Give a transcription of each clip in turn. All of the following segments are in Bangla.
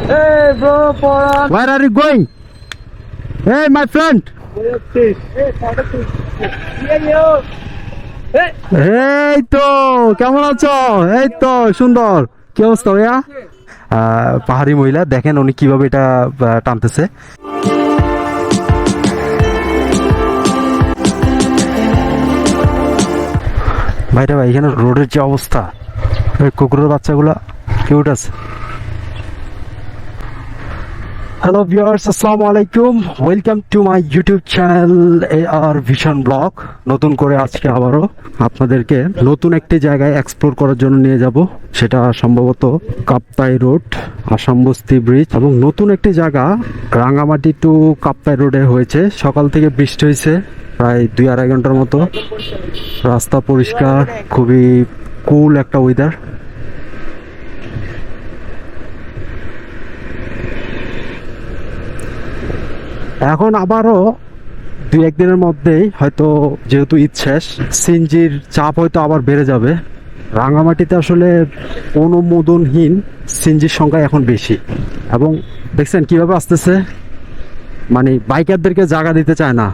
Hey bro, Paran. Where are you going? Hey my friend. এই তো কেমন আছো? এই তো সুন্দর। কি অবস্থা ভাইয়া? পাহাড়ি মহিলা দেখেন উনি কিভাবে এটা টানতেছে। ভাইটা ভাই এখানে রোডের যে অবস্থা, কুকুরের বাচ্চাগুলা কিউট আছে। হ্যালো ভিউয়ার্স, আসসালামু আলাইকুম, welcome to my YouTube channel AR vision blog. নতুন করে আজকে আবারও আপনাদেরকে নতুন একটি জায়গায় এক্সপ্লোর করার জন্য নিয়ে যাব। সেটা সম্ভবত কাপ্তাই রোড, আসাম বস্তি ব্রিজ এবং নতুন একটি জায়গা রাঙ্গামাটি টু কাপ্তাই রোডে হয়েছে। সকাল থেকে বৃষ্টি হয়েছে প্রায় 2-2.5 ঘন্টার মতো। রাস্তা পরিষ্কার, খুবই কুল একটা ওয়েদার। এখন আবারও 2-1 দিনের মধ্যেই হয়তো, যেহেতু ঈদ শেষ, সিএনজির চাপ হয়তো আবার বেড়ে যাবে। রাঙামাটিতে আসলে অনুমোদনহীন সিএনজির সংখ্যা এখন বেশি, এবং দেখছেন কিভাবে আসতেছে, মানে বাইকারদেরকে জায়গা দিতে চায় না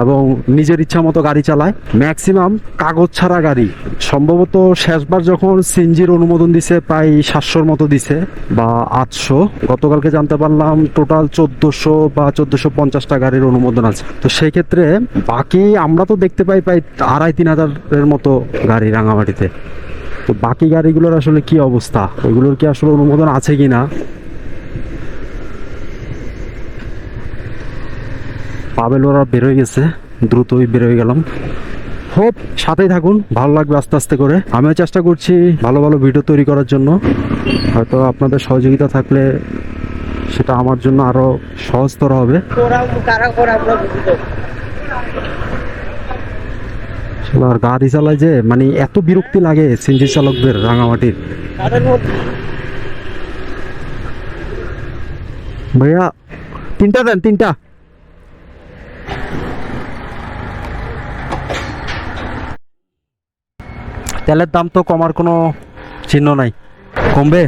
এবং নিজের ইচ্ছা মতো গাড়ি চালায়। ম্যাক্সিমাম কাগজ ছাড়া গাড়ি। সম্ভবত শেষবার যখন সিএনজির অনুমোদন দিছে প্রায় 700-র মতো দিছে বা 800। গতকালকে জানতে পারলাম টোটাল 1400 বা 1450টা গাড়ির অনুমোদন আছে। তো সেই ক্ষেত্রে বাকি আমরা তো দেখতে পাই প্রায় 2500-3 হাজারের মতো গাড়ি রাঙামাটিতে। তো বাকি গাড়িগুলোর আসলে কি অবস্থা, ওইগুলোর কি আসলে অনুমোদন আছে কিনা। পাবেল ওরা বেরোয় গেছে, দ্রুতই বেরোয় গেলাম। হোপ সাথেই থাকুন, ভালো লাগবে আস্তে আস্তে করে। আমিও চেষ্টা করছি ভালো ভালো ভিডিও তৈরি করার জন্য। হয়তো আপনাদের সহযোগিতা থাকলে সেটা আমার জন্য আরো সহজতর হবে। আর গাড়ি চালায় যে মানে এত বিরক্তি লাগে সিএনজি চালকদের রাঙামাটির। ভাইয়া 3টা দেন, 3টা। তেলের দাম তো কমার কোনো চিহ্ন নাই। কমবে?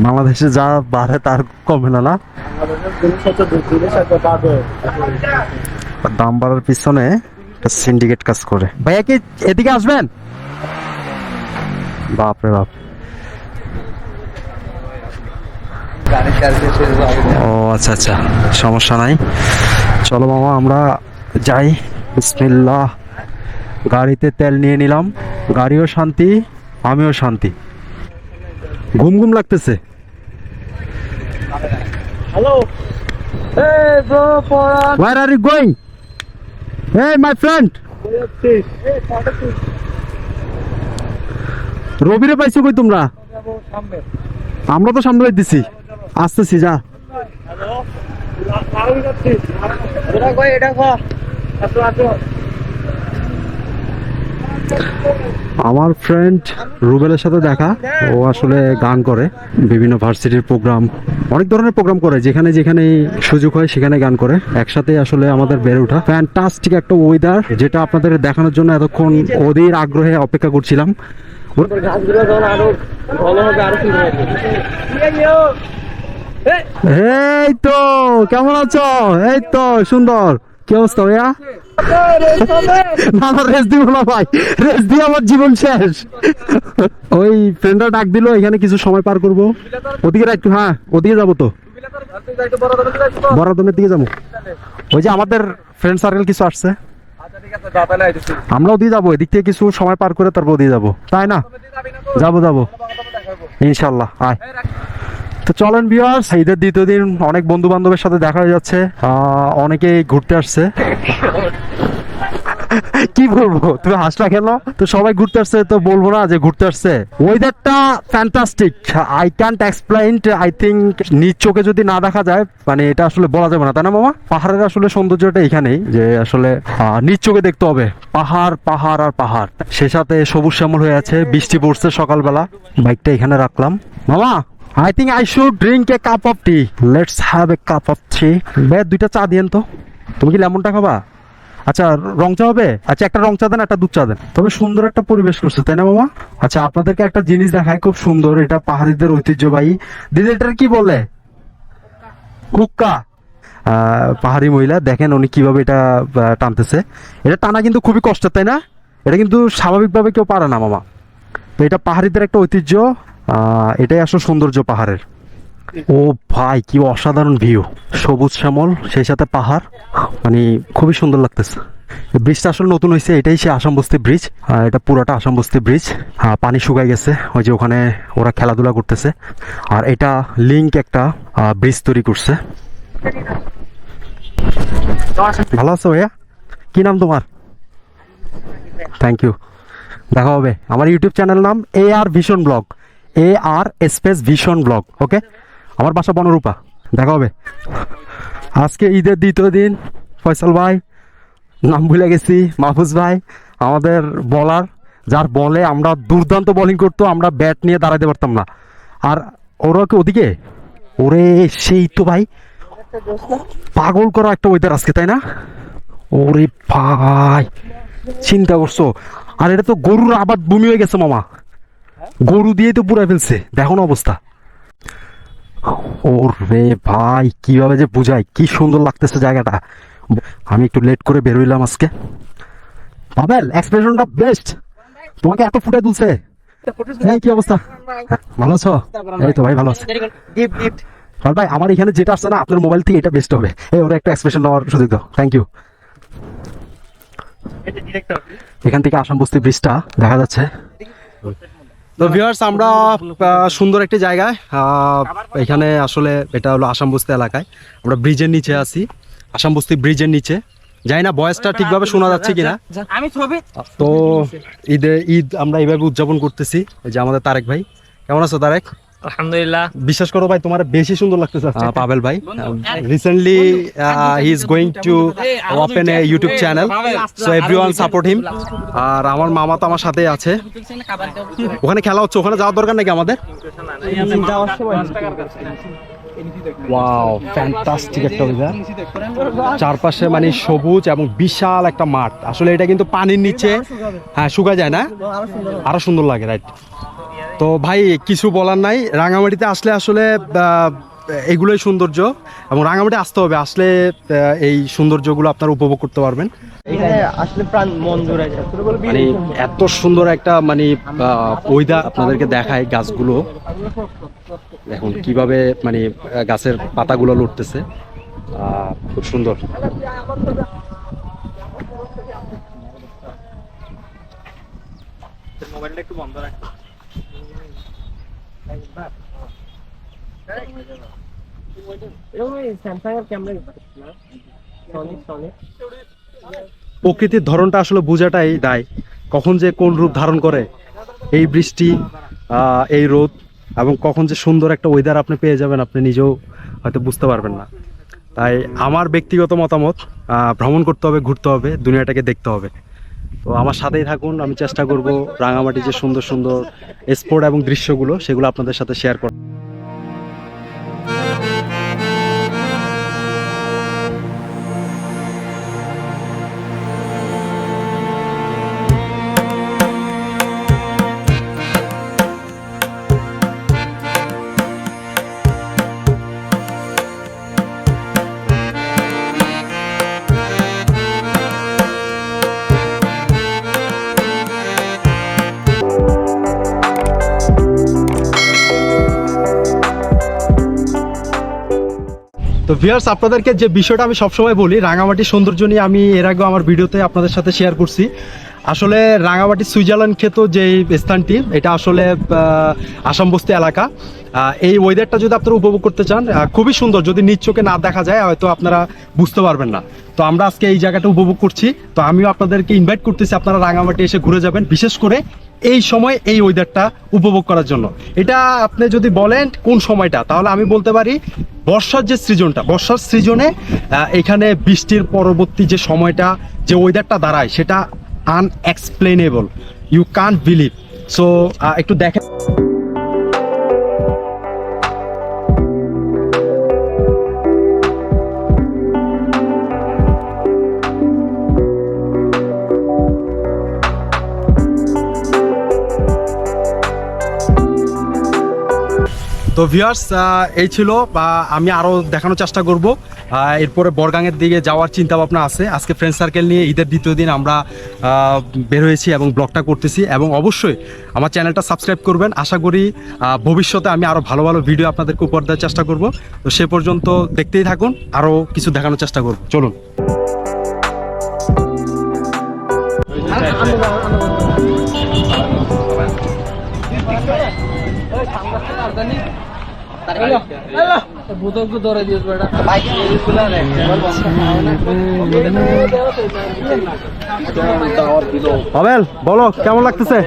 বাংলাদেশে যা বাড়ে তার কমে না, না? দাম বাড়ার পিছনে সিন্ডিকেট কাজ করে। ভাইয়া কি এদিকে আসবেন? বাপরে বাপ। ও আচ্ছা আচ্ছা, সমস্যা নাই। চলো মামা আমরা যাই। বিসমিল্লাহ। গাড়িতে তেল নিয়ে নিলাম, গাড়িও শান্তি, আমিও শান্তি। ঘুম ঘুম লাগতেছে। Hello. Hey bro, Paran. Where are you going? Hey my friend. রবিরে পাইছো কই তোমরা? আমরা তো সামনে দিছি, আসতেছি। যা আমার ফ্রেন্ড রুবেলের সাথে দেখা। ও আসলে গান করে, বিভিন্ন ভার্সিটির প্রোগ্রাম, অনেক ধরনের প্রোগ্রাম করে, যেখানে যেখানে সুযোগ হয় সেখানে গান করে। একসাথে আসলে আমাদের বেড়ে ওঠা। ফ্যান্টাস্টিক একটা ওয়েদার, যেটা আপনাদের দেখানোর জন্য এতক্ষণ অধীর আগ্রহে অপেক্ষা করছিলাম। এই তো কেমন আছো? এই তো সুন্দর। কি অবস্থা ভাইয়া? না রেস্ট দিব না ভাই, রেস্ট দিয়ে আমার জীবন শেষ। ওই ফ্রেন্ডরা ডাক দিল, এখানে কিছু সময় পার করবো। ওদিকে একটু, হ্যাঁ ওদিকে যাবো তো, বরাদনের দিকে যাবো। ওই যে আমাদের ফ্রেন্ড সার্কেল কিছু আসছে, আমরা ওদিকে যাবো। এদিক থেকে কিছু সময় পার করে তারপর ওদিকে যাবো, তাই না? যাবো যাবো ইনশাল্লাহ। আয়। তো চলেন ভিউয়ার্স, ঈদের দ্বিতীয় দিন অনেক বন্ধু বান্ধবের সাথে দেখা হয়ে যাচ্ছে। অনেকেই ঘুরতে আসছে। কি বলবো, তুমি হাসলা কেন? তো সবাই ঘুরতে আসছে, তো বলবো না যে ঘুরতে আসছে। ওয়েদারটা fantastic, I can't explain. I think নিজ চোখে যদি না দেখা যায়, মানে এটা আসলে বলা যাবে না, তাই না মামা? পাহাড়ের আসলে সৌন্দর্যটা এখানেই, যে আসলে নিজ চোখে দেখতে হবে। পাহাড় পাহাড় আর পাহাড়, সে সাথে সবুজ শ্যামল হয়ে আছে। বৃষ্টি পড়ছে সকালবেলা। বাইকটা এখানে রাখলাম। মামা I think I should drink a cup of tea. Let's have a cup of tea. ভাই 2টা চা দিয়েন তো। তুমি কি লেমনটা খাবা? আচ্ছা রং চা হবে, আচ্ছা একটা রং চা দেন, একটা দুধ চা দেন। তবে সুন্দর একটা পরিবেশ করছে তাই না মামা? আচ্ছা আপনাদেরকে একটা জিনিস দেখায়, খুব সুন্দর, এটা পাহাড়িদের ঐতিহ্যবাহী। দিদি এটার কি বলে? কুক্কা। পাহাড়ি মহিলা দেখেন উনি কিভাবে এটা টানতেছে। এটা টানা কিন্তু খুবই কষ্ট তাই না? এটা কিন্তু স্বাভাবিকভাবে কেউ পারে না মামা। তো এটা পাহাড়িদের একটা ঐতিহ্য, এটাই আসলে সৌন্দর্য পাহাড়ের। ও ভাই কি অসাধারণ ভিউ, সবুজ শ্যামল সেই সাথে পাহাড়, মানে খুবই সুন্দর লাগতেছে। ব্রিজটা আসলে নতুন হয়েছে, এটাই সে আসাম বস্তি ব্রিজ। এটা পুরোটা আসাম বস্তি ব্রিজ। পানি শুকাই গেছে, ওই যে ওখানে ওরা খেলাধুলা করতেছে। আর এটা লিঙ্ক একটা ব্রিজ তৈরি করছে। ভালো আছো ভাইয়া? কি নাম তোমার? Thank you. দেখা হবে। আমার ইউটিউব চ্যানেল নাম AR vision blog, AR space vision blog. Okay, আমার বাসা বনরূপা। দেখা হবে। আজকে ঈদের দ্বিতীয় দিন। ফয়সাল ভাই, নাম ভুলে গেছি, মাহফুজ ভাই আমাদের বলার, যার বলে আমরা দুর্দান্ত বোলিং করতো, আমরা ব্যাট নিয়ে দাঁড়াতে পারতাম না। আর ওরা কি ওদিকে, ওরে সেই তো ভাই পাগল করা একটা ওয়েদার আজকে তাই না? ওরে ভাই চিন্তা করছো, আর এটা তো গরুর আবাদ ভূমি হয়ে গেছে মামা, গরু দিয়ে তো পুরাই ফেলছে, দেখো না অবস্থা। ওরে ভাই কিভাবে যে বুঝাই, কি সুন্দর লাগতেছে জায়গাটা। আমি একটু লেট করে বেরোইলাম আজকে। পাবেল এক্সপ্রেশনটা বেস্ট, তোমাকে এত ফুটে তুলছে। এই কি অবস্থা, ভালো আছো? এই তো ভাই ভালো আছে। ভাই আমার এখানে যেটা আসছে না আপনার মোবাইল থেকে, এটা বেস্ট হবে। এই ওরা একটা এক্সপ্রেশন নেওয়ার সুযোগ দাও। Thank you. এখান থেকে আসাম বস্তি ব্রিজটা দেখা যাচ্ছে। তো ভিউয়ার্স আমরা সুন্দর একটি জায়গায়, এখানে আসলে এটা হলো আসাম বস্তি এলাকায়, আমরা ব্রিজের নিচে আছি, আসাম বস্তি ব্রিজের নিচে। জানি না ভয়েসটা ঠিকভাবে শোনা যাচ্ছে কিনা। তো ঈদ আমরা এইভাবে উদযাপন করতেছি। এই যে আমাদের তারেক ভাই, কেমন আছো তারেক? আলহামদুলিল্লাহ। বিশ্বাস করো ভাই তোমার বেশি সুন্দর লাগতেছে পাবেল ভাই। Recently he is going to open a YouTube channel, so everyone support him. আর আমার মামা তো আমার সাথেই আছে। ওখানে খেলা হচ্ছে, ওখানে যাওয়ার দরকার নাকি আমাদের? ওয়াও ফ্যান্টাস্টিক একটা ওয়েদার, চারপাশে মানে সবুজ এবং বিশাল একটা মাঠ। আসলে এটা কিন্তু পানির নিচে, হ্যাঁ শুকা যায় না, আরো সুন্দর লাগে রাইট। তো ভাই কিছু বলার নাই, রাঙামাটিতে আসলে আসলে এগুলোই সৌন্দর্য, এবং রাঙামাটি আসতে হবে, আসলে এই সৌন্দর্যগুলো আপনারা উপভোগ করতে পারবেন। আসলে প্রাণ মন জুড়ে যায়। মানে এত সুন্দর একটা মানে ওয়েদার আপনাদেরকে দেখায়, গাছগুলো দেখুন কিভাবে মানে গাছের পাতাগুলো লড়তেছে, খুব সুন্দর। মোবাইলটা একটু বন্ধ রাখ। প্রকৃতির ধরনটা আসলে বোঝাটাই দায়, কখন যে কোন রূপ ধারণ করে এই বৃষ্টি, এই রোদ, এবং কখন যে সুন্দর একটা ওয়েদার আপনি পেয়ে যাবেন আপনি নিজেও হয়তো বুঝতে পারবেন না। তাই আমার ব্যক্তিগত মতামত, ভ্রমণ করতে হবে, ঘুরতে হবে, দুনিয়াটাকে দেখতে হবে। তো আমার সাথেই থাকুন, আমি চেষ্টা করব রাঙামাটির যে সুন্দর সুন্দর স্পট এবং দৃশ্যগুলো সেগুলো আপনাদের সাথে শেয়ার করার। তো ভিউয়ার্স আপনাদেরকে যে বিষয়টা আমি সবসময় বলি, রাঙামাটির সৌন্দর্য নিয়ে আমি এর আগেও আমার ভিডিওতে আপনাদের সাথে শেয়ার করছি। আসলে রাঙামাটি সুইজারল্যান্ড খ্যাত যে স্থানটি, এটা আসলে আসাম বস্তি এলাকা। এই ওয়েদারটা যদি আপনারা উপভোগ করতে চান, খুবই সুন্দর, যদি নিজ চোখে না দেখা যায় হয়তো আপনারা বুঝতে পারবেন না। তো আমরা আজকে এই জায়গাটা উপভোগ করছি, তো আমিও আপনাদেরকে ইনভাইট করতেছি আপনারা রাঙামাটি এসে ঘুরে যাবেন, বিশেষ করে এই সময় এই ওয়েদারটা উপভোগ করার জন্য। এটা আপনি যদি বলেন কোন সময়টা, তাহলে আমি বলতে পারি বর্ষার যে সিজনটা, বর্ষার সিজনে এখানে বৃষ্টির পরবর্তী যে সময়টা, যে ওয়েদারটা দাঁড়ায় সেটা আনএক্সপ্লেনেবল, ইউ কান্ট বিলিভ। সো একটু দেখেন। তো ভিউয়ার্স এই ছিল বা আমি আরও দেখানোর চেষ্টা করব। এরপরে বরগাঙের দিকে যাওয়ার চিন্তা ভাবনা আছে। আজকে ফ্রেন্ড সার্কেল নিয়ে ঈদের দ্বিতীয় দিন আমরা বের হয়েছি এবং ব্লগটা করতেছি, এবং অবশ্যই আমার চ্যানেলটা সাবস্ক্রাইব করবেন। আশা করি ভবিষ্যতে আমি আরও ভালো ভালো ভিডিও আপনাদেরকে উপহার দেওয়ার চেষ্টা করব। তো সে পর্যন্ত দেখতেই থাকুন, আরও কিছু দেখানোর চেষ্টা করব। চলুন। পাবেল, বলো কেমন লাগতেছে?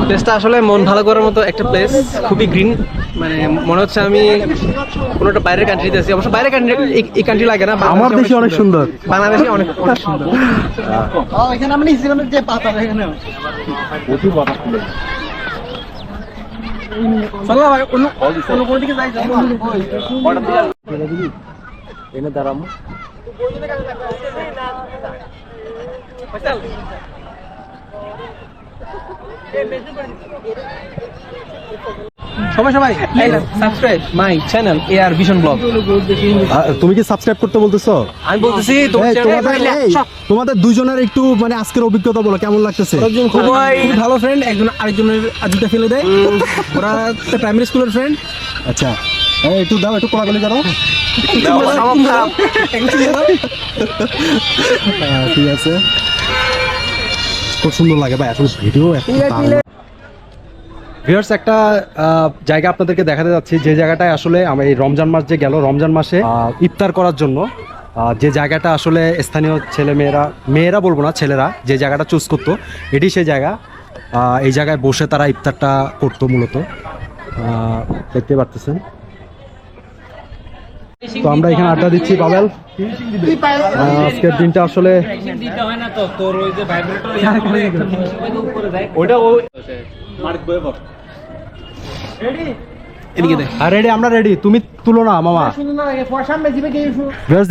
প্লেসটা আসলে মন ভালো করার মতো একটা প্লেস, খুবই গ্রিন। মানে মনে হচ্ছে আমি কোনো একটা বাইরের কান্ট্রিতে আছি। অবশ্য বাইরের কান্ট্রি, এই কান্ট্রি লাগে না, আমার দেশে অনেক সুন্দর, বাংলাদেশে অনেক অনেক সুন্দর। এখানে আমরা ইসলামের যে পাতা এখানে চলো ভাই, অন্য কোনো দিকে যাই যাই এনে দাঁড়াবো। সবাই subscribe my channel AR vision blog. তুমি কি সাবস্ক্রাইব করতে বলতেছো? আমি বলতেছি তোমাদের দুইজনের একটু মানে আজকের অভিজ্ঞতা বলো, কেমন লাগতেছে? খুবই ভালো ফ্রেন্ড, একজন আরেকজনের আজুটা ফেলে দেয়। ওরা প্রাইমারি স্কুলের ফ্রেন্ড। আচ্ছা, একটু দাও, একটু কোলাকুলি করো। ঠিক আছে, খুব সুন্দর লাগে ভাই আসলে ভিডিও। ভিউয়ার্স, একটা জায়গা আপনাদেরকে দেখাতে যাচ্ছি, যে জায়গাটায় আসলে আমি এই রমজান মাস যে গেল, রমজান মাসে ইফতার করার জন্য যে জায়গাটা আসলে স্থানীয় মেয়েরা বলবো না, ছেলেরা যে জায়গাটা চুজ করতো, এটি সেই জায়গা। এই জায়গায় বসে তারা ইফতারটা করতো মূলত, দেখতে পারতেছেন। তো আমরা এখানে আড্ডা দিচ্ছি। পাবেল, আজকের দিনটা আসলে রেডি, আমরা রেডি, তুমি তুলো না মামা।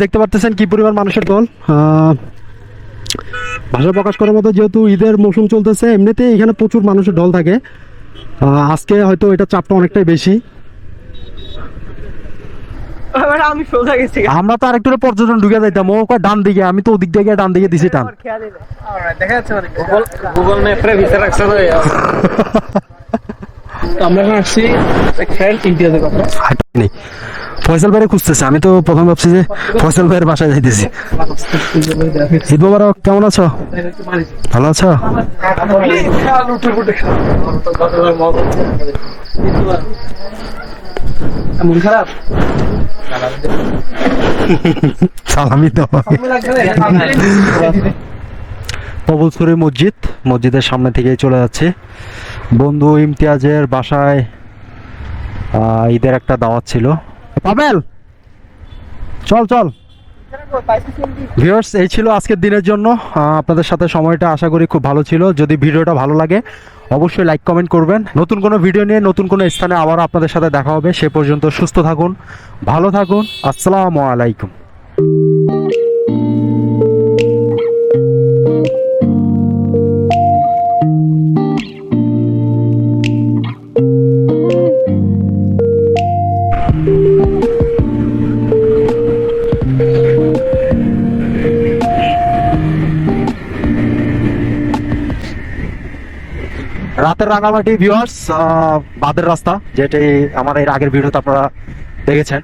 দেখতে পারতেছেন কি পরিমাণ মানুষের দল। ভাষা প্রকাশ করার মতো, যেহেতু ঈদের মৌসুম চলতেছে, এমনিতেই এখানে প্রচুর মানুষের ঢল থাকে। আজকে হয়তো এটা চাপটা অনেকটাই বেশি। আমরা তো আরেকটু পর্যটন ঢুকে যাইতাম, ও ডান দিকে, আমি তো ওদিক দিয়ে ডান দিকে দিছি টান। গুগল ম্যাপে ভিতরে রাখছে না। আমরা এখন আসছি ইন্ডিয়াতে কথা নেই, ফয়সাল ভাইয়ের খুঁজতেছে। আমি তো প্রথম ভাবছি যে ফয়সাল ভাইয়ের বাসায় যাইতেছি। ঈদ মোবারক, কেমন আছো? ভালো আছো? মন খারাপ, সালামি তো। কবুলছড়ি মসজিদের সামনে থেকে চলে যাচ্ছে। বন্ধু ইমতিয়াজের বাসায় ঈদের একটা দাওয়াত ছিল। পাবেল, চল চল। ভিউয়ার্স, এই ছিল আজকের দিনের জন্য আপনাদের সাথে সময়টা, আশা করি খুব ভালো ছিল। যদি ভিডিওটা ভালো লাগে অবশ্যই লাইক কমেন্ট করবেন। নতুন কোনো ভিডিও নিয়ে নতুন কোনো স্থানে আবার আপনাদের সাথে দেখা হবে। সে পর্যন্ত সুস্থ থাকুন, ভালো থাকুন। আসসালামু আলাইকুম। রাতের রাঙামাটি ভিউয়ার্স, বাদের রাস্তা, যেটি আমার এর আগের ভিডিওতে আপনারা দেখেছেন।